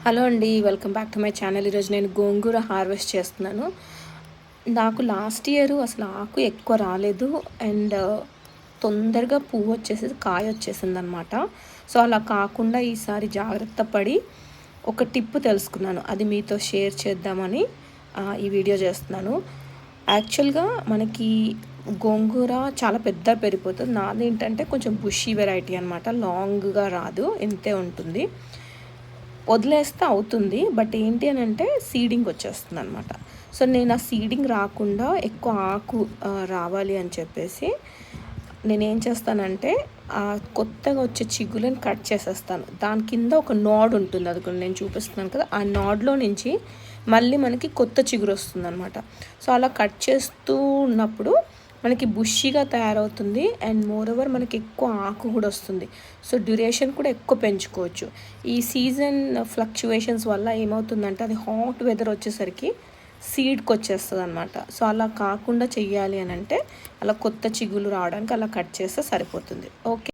Hello అండి, welcome back to my channel. ఈరోజు నేను గోంగూర హార్వెస్ట్ చేస్తున్నాను. నాకు లాస్ట్ ఇయర్ అసలు ఆకు ఎక్కువ రాలేదు అండ్ తొందరగా పువ్వు వచ్చేసేది, కాయ వచ్చేసింది అనమాట. సో అలా కాకుండా ఈసారి జాగ్రత్త పడి ఒక టిప్ తెలుసుకున్నాను, అది మీతో షేర్ చేద్దామని ఈ వీడియో చేస్తున్నాను. యాక్చువల్గా మనకి గోంగూర చాలా పెద్ద పెరిగిపోతుంది. నాది ఏంటంటే కొంచెం బుషీ వెరైటీ అనమాట, లాంగ్గా రాదు, ఇంతే ఉంటుంది. వదిలేస్తే అవుతుంది, బట్ ఏంటి అని అంటే సీడింగ్ వచ్చేస్తుంది అనమాట. సో నేను ఆ సీడింగ్ రాకుండా ఎక్కువ ఆకు రావాలి అని చెప్పేసి నేనేం చేస్తానంటే కొత్తగా వచ్చే చిగులను కట్ చేసేస్తాను. దాని కింద ఒక నాడ్ ఉంటుంది, అది కూడా నేను చూపిస్తున్నాను కదా, ఆ నాడ్లో నుంచి మళ్ళీ మనకి కొత్త చిగురు వస్తుంది అనమాట. సో అలా కట్ చేస్తూ ఉన్నప్పుడు మనకి బుషీగా తయారవుతుంది అండ్ మోర్ ఓవర్ మనకి ఎక్కువ ఆకు కూడా వస్తుంది. సో డ్యూరేషన్ కూడా ఎక్కువ పెంచుకోవచ్చు. ఈ సీజన్ ఫ్లక్చువేషన్స్ వల్ల ఏమవుతుందంటే అది హాట్ వెదర్ వచ్చేసరికి సీడ్కి వచ్చేస్తుంది అనమాట. సో అలా కాకుండా చెయ్యాలి అని అంటే అలా కొత్త చిగులు రావడానికి అలా కట్ చేస్తే సరిపోతుంది. ఓకే.